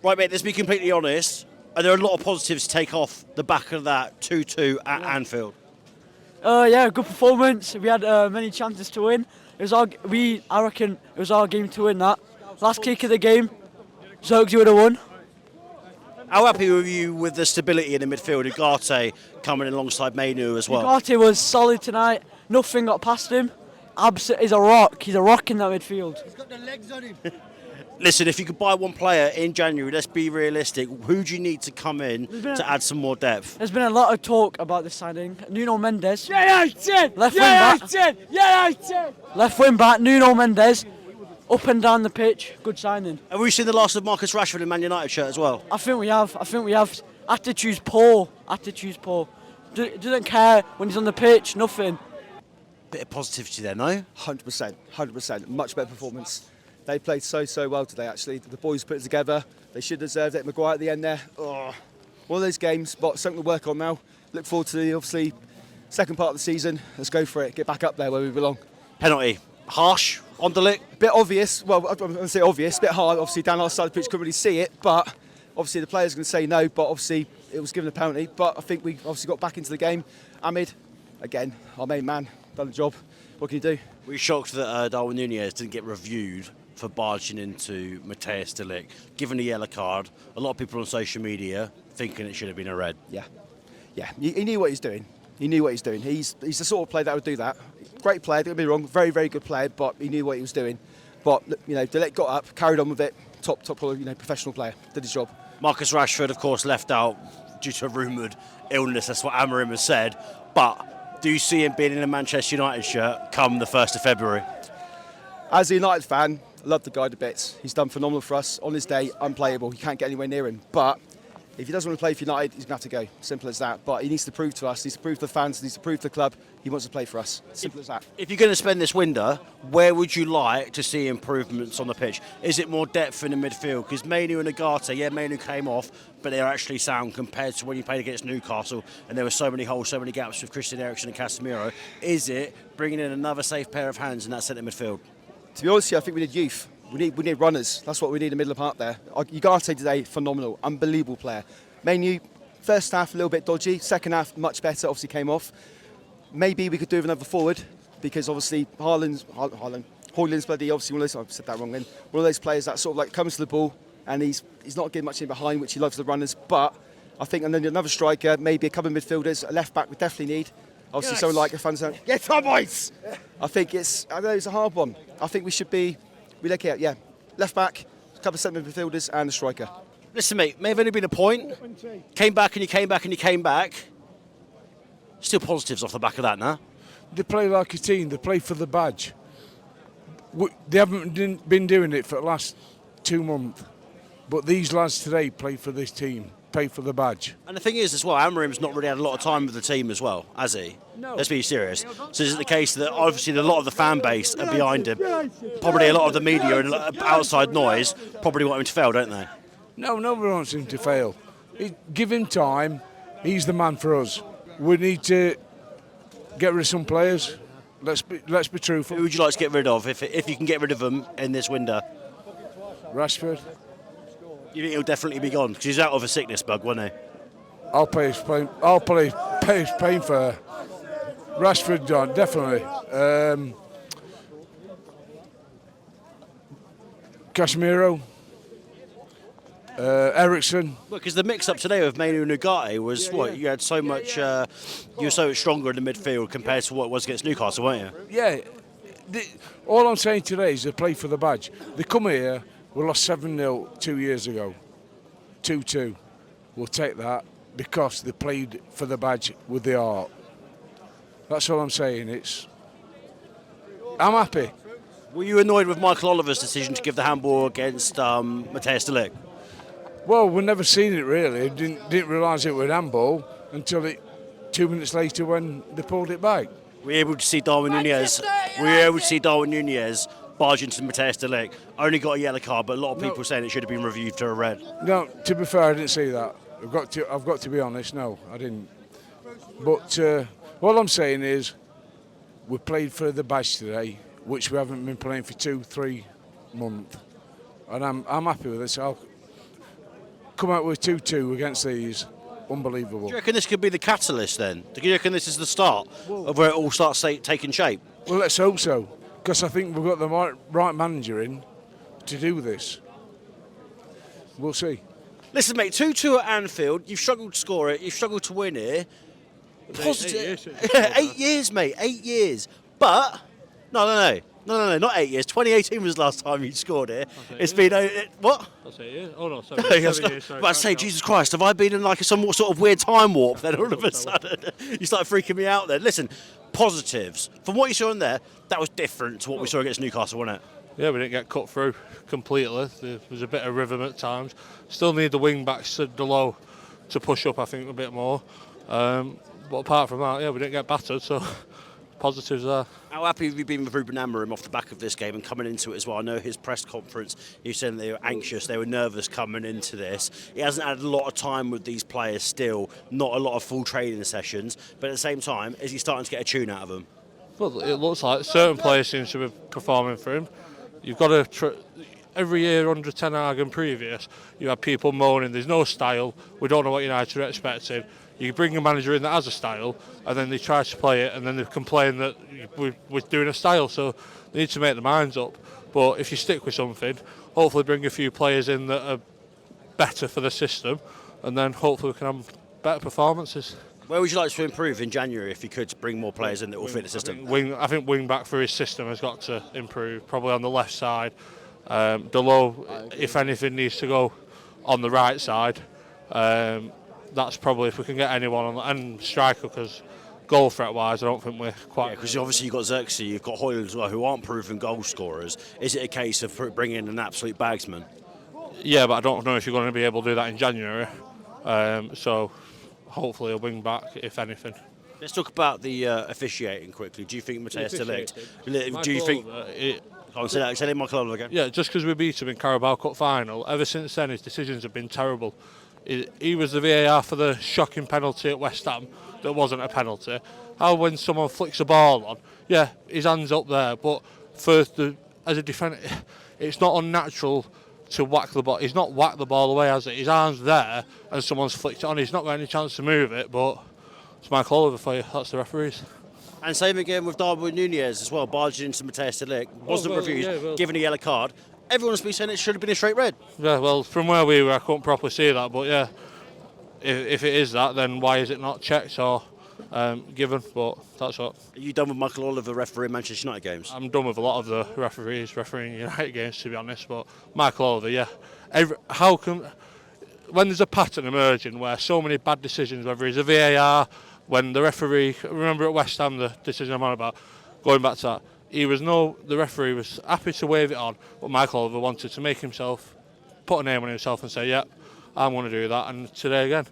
Right, mate, let's be completely honest. Are there a lot of positives to take off the back of that 2-2 at Anfield? Yeah, good performance. We had many chances to win. I reckon it was our game to win that. Last kick of the game, Zokes would have won. How happy were you with the stability in the midfield? Ugarte coming in alongside Mainu as well. Ugarte was solid tonight. Nothing got past him. He's a rock. He's a rock in that midfield. He's got the legs on him. Listen, if you could buy one player in January, let's be realistic. Who do you need to come in to add some more depth? There's been a lot of talk about this signing. Nuno Mendes. Left wing back. Left wing back. Nuno Mendes. Up and down the pitch. Good signing. Have we seen the last of Marcus Rashford in Man United shirt as well? I think we have. Attitude's poor. Doesn't care when he's on the pitch. Nothing. Bit of positivity there, no? 100%. Much better performance. They played so well today, actually. The boys put it together. They should deserve it. Maguire at the end there. Oh, one of those games, but something to work on now. Look forward to the, obviously, second part of the season. Let's go for it. Get back up there where we belong. Penalty. Harsh on the lick. Bit obvious. Well, I'm going to say obvious. Bit hard. Obviously, down our side of the pitch, couldn't really see it. But obviously, the players are going to say no. But obviously, it was given a penalty. But I think we obviously got back into the game. Amid, again, our main man, done the job. What can you do? Were you shocked that Darwin Núñez didn't get reviewed for barging into Matthijs de Ligt? Given the yellow card, a lot of people on social media thinking it should have been a red. Yeah. He knew what he's doing. He's the sort of player that would do that. Great player, don't get me wrong, very, very good player, but he knew what he was doing. But, de Ligt got up, carried on with it, top, professional player, did his job. Marcus Rashford, of course, left out due to a rumoured illness, that's what Amorim has said. But do you see him being in a Manchester United shirt come the 1st of February? As a United fan, I love the guy to bits. He's done phenomenal for us. On his day, unplayable. You can't get anywhere near him. But if he doesn't want to play for United, he's going to have to go. Simple as that. But he needs to prove to us, he needs to prove to the fans, he needs to prove to the club he wants to play for us. Simple as that. If you're going to spend this window, where would you like to see improvements on the pitch? Is it more depth in the midfield? Because Mainu and Ugarte, Mainu came off, but they're actually sound compared to when you played against Newcastle and there were so many holes, so many gaps with Christian Eriksen and Casemiro. Is it bringing in another safe pair of hands in that centre midfield? To be honest with you, I think we need youth. We need runners. That's what we need in the middle of the park there. Ugarte today, phenomenal, unbelievable player. Mainu, first half a little bit dodgy, second half much better, obviously came off. Maybe we could do with another forward, because obviously Haaland's bloody, obviously one of those, I've said that wrong then, one of those players that sort of like comes to the ball and he's not getting much in behind, which he loves the runners, but I think, and then another striker, maybe a couple of midfielders, a left back we definitely need. Obviously someone like a fan zone. Get on, boys! I think it's a hard one. I think we look at, left back, a couple of centre midfielders and a striker. Listen, mate, may have only been a point. Came back and you came back and you came back. Still positives off the back of that, nah? They play like a team. They play for the badge. They haven't been doing it for the last 2 months. But these lads today play for this team, play for the badge. And the thing is as well, Amorim's not really had a lot of time with the team as well, has he? No. Let's be serious. So is it the case that obviously a lot of the fan base are behind him? Probably a lot of the media and outside noise probably want him to fail, don't they? No, nobody wants him to fail. Give him time. He's the man for us. We need to get rid of some players. Let's be truthful. Who would you like to get rid of if you can get rid of them in this window? Rashford. You think he'll definitely be gone because he's out of a sickness bug, wasn't he? I'll pay his pain for Rashford, John, definitely. Casemiro. Eriksen. Well, because the mix-up today with Mainu and Ugarte was you had so much. You were so much stronger in the midfield compared to what it was against Newcastle, weren't you? Yeah. All I'm saying today is they play for the badge. They come here. We lost 7-0 2 years ago. 2-2. We'll take that because they played for the badge with the heart. That's all I'm saying. I'm happy. Were you annoyed with Michael Oliver's decision to give the handball against Matthijs de Ligt? Well, we've never seen it really. Didn't realise it was handball until 2 minutes later when they pulled it back. Were you able to see Darwin Núñez? Barge into Matthijs de Ligt? Only got a yellow card, but a lot of people saying it should have been reviewed to a red. No, to be fair, I didn't see that. I've got to be honest. No, I didn't. But all I'm saying is, we played for the badge today, which we haven't been playing for 2-3 months, and I'm happy with this. come out with 2-2 against these, unbelievable. Do you reckon this could be the catalyst then? Do you reckon this is the start of where it all starts taking shape? Well, let's hope so, because I think we've got the right manager in to do this. We'll see. Listen, mate, 2-2 at Anfield. You've struggled to score it. You've struggled to win here. Positive. 8 years, mate. 8 years. But no, not 8 years. 2018 was the last time you scored here. It's been what? That's 8 years. Oh no, sorry. 7 years. Sorry. But I say, Jesus Christ, have I been in like some sort of weird time warp? Then all of a sudden, you started freaking me out. Then listen, positives from what you saw in there. That was different to what we saw against Newcastle, wasn't it? Yeah, we didn't get cut through completely. There was a bit of rhythm at times. Still need the wing backs below to push up, I think, a bit more. But apart from that, yeah, we didn't get battered, so positives there. How happy have you been with Ruben Amorim off the back of this game and coming into it as well? I know his press conference, he said they were anxious, they were nervous coming into this. He hasn't had a lot of time with these players still, not a lot of full training sessions, but at the same time, is he starting to get a tune out of them? Well, it looks like certain players seem to be performing for him. You've got to every year under Ten Hag and previous, you have people moaning there's no style, we don't know what United are expecting. You bring a manager in that has a style, and then they try to play it, and then they complain that we're doing a style. So they need to make their minds up. But if you stick with something, hopefully bring a few players in that are better for the system, and then hopefully we can have better performances. Where would you like to improve in January if you could bring more players in that will fit the system? I think wing back for his system has got to improve, probably on the left side. Delo, if anything, needs to go on the right side. That's probably if we can get anyone on, and striker, because goal threat wise, I don't think we're quite. Yeah, because obviously you've got Xerxes, you've got Hoyle as well, who aren't proven goal scorers. Is it a case of bringing in an absolute bagsman? Yeah, but I don't know if you're going to be able to do that in January. So hopefully a wing back, if anything. Let's talk about the officiating quickly. Do you think Mateus de Ligt? Do you think? Say Michael Oliver again. Yeah, just because we beat him in Carabao Cup final, ever since then his decisions have been terrible. He was the VAR for the shocking penalty at West Ham that wasn't a penalty. How when someone flicks a ball on, yeah, his hand's up there, but as a defender, it's not unnatural to whack the ball. He's not whacked the ball away, has it? His arm's there and someone's flicked it on. He's not got any chance to move it, but it's Michael Oliver for you. That's the referees. And same again with Darwin Nunez as well, barging into Mateus de Ligt, wasn't reviewed, given a yellow card. Everyone's been saying it should have been a straight red. Yeah, well, from where we were, I couldn't properly see that, but yeah, if it is that, then why is it not checked or given? But that's what. Are you done with Michael Oliver refereeing Manchester United games? I'm done with a lot of the referees refereeing United games, to be honest, but Michael Oliver, yeah. How come, when there's a pattern emerging where so many bad decisions, whether it's a VAR, when the referee, remember at West Ham the decision I'm on about, going back to that, the referee was happy to wave it on, but Michael Oliver wanted to make himself, put a name on himself and say, yep, I'm going to do that, and today again.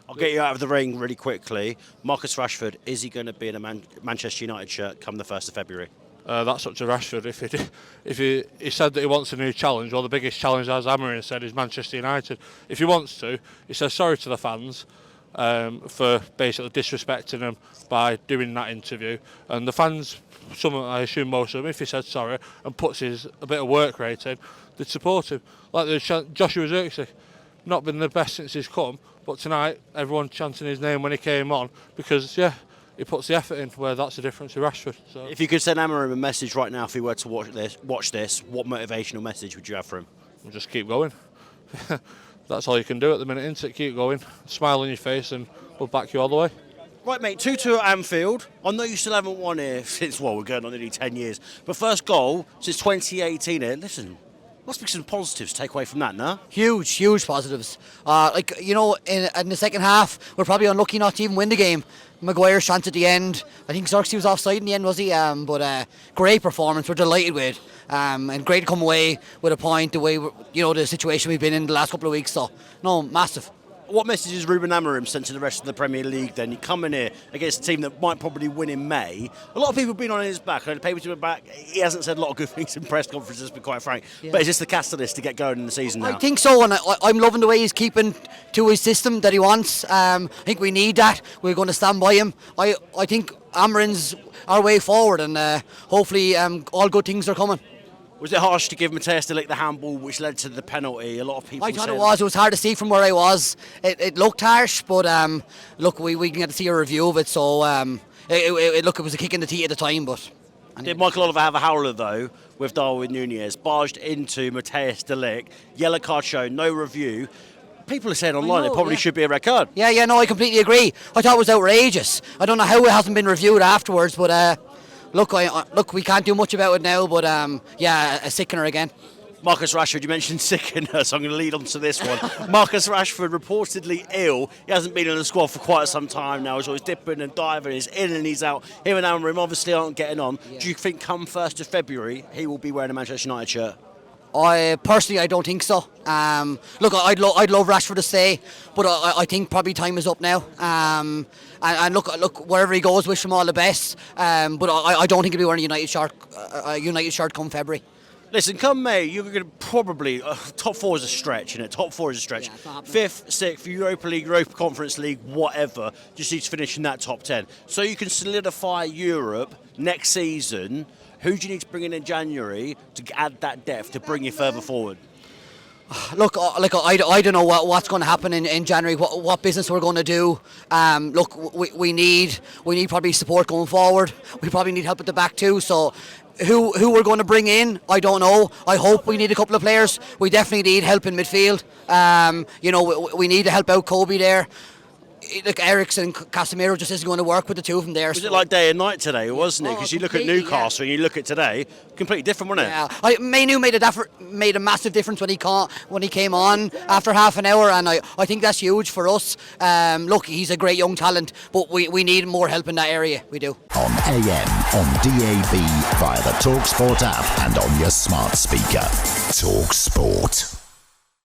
I'll get you out of the ring really quickly. Marcus Rashford, is he going to be in a Manchester United shirt come the 1st of February? That's up to Rashford. If he said that he wants a new challenge, well, the biggest challenge, as Amorim said, is Manchester United. If he wants to, he says sorry to the fans for basically disrespecting them by doing that interview, and the fans, some, I assume most of them, if he said sorry and puts a bit of work rate in, they'd support him. Like Joshua Zirkzee, not been the best since he's come, but tonight everyone chanting his name when he came on because, yeah, he puts the effort in, where that's the difference with Rashford. So. If you could send Amorim a message right now if he were to watch this, what motivational message would you have for him? We'll just keep going. That's all you can do at the minute, isn't it? Keep going, smile on your face, and we'll back you all the way. Right, mate, 2-2 at Anfield. I know you still haven't won here since, well, we're going on nearly 10 years. But first goal since 2018 here. Listen, must be some positives to take away from that, no? Huge positives. In the second half, we're probably unlucky not to even win the game. Maguire's chance at the end. I think Xerxes was offside in the end, was he? But great performance. We're delighted with. And great to come away with a point. The way the situation we've been in the last couple of weeks. So no, massive. What message has Ruben Amorim sent to the rest of the Premier League then? You come in here against a team that might probably win in May. A lot of people have been on his back. The papers have been back. He hasn't said a lot of good things in press conferences, to be quite frank. Yeah. But is this the catalyst to get going in the season now? I think so, and I'm loving the way he's keeping to his system that he wants. I think we need that. We're going to stand by him. I think Amorim's our way forward, and hopefully all good things are coming. Was it harsh to give Matthias de Ligt the handball, which led to the penalty? A lot of people I thought said it was. It was hard to see from where I was. It looked harsh, but look, we can get to see a review of it. So it was a kick in the teeth at the time, but. Did Michael Oliver have a howler though with Darwin Nunez? Barged into Matthias de Ligt, yellow card shown, no review. People are saying online it probably should be a red card. Yeah, no, I completely agree. I thought it was outrageous. I don't know how it hasn't been reviewed afterwards, but look, we can't do much about it now. But a sickener again. Marcus Rashford, you mentioned sickener, so I'm going to lead on to this one. Marcus Rashford reportedly ill. He hasn't been in the squad for quite some time now. He's always dipping and diving. He's in and he's out. Him and Amorim obviously aren't getting on. Yeah. Do you think come 1st of February he will be wearing a Manchester United shirt? I don't think so. Look, I'd love Rashford to stay, but I think probably time is up now. And look, wherever he goes, wish him all the best. But I don't think he'll be wearing a United shirt come February. Listen, come May, you're going to probably top 4 is a stretch, isn't it? Top 4 is a stretch. Yeah, 5th, 6th, Europa League, Europa Conference League, whatever. Just need to finish in that top 10. So you can solidify Europe next season. Who do you need to bring in January to add that depth to bring you further forward? Look, I don't know what's going to happen in January. What business we're going to do. Look, we need probably support going forward. We probably need help at the back too. So. Who we're going to bring in, I don't know. I hope we need a couple of players. We definitely need help in midfield. We need to help out Kobe there. Like Eriksen, Casemiro just isn't going to work with the two of them there. Was it like day and night today, wasn't it? Because you look at Newcastle and you look at today, completely different, wasn't it? Yeah, Manu made a massive difference when he came on after half an hour, and I think that's huge for us. Look, he's a great young talent, but we need more help in that area. We do. On AM, on DAB, via the talkSPORT app, and on your smart speaker. talkSPORT.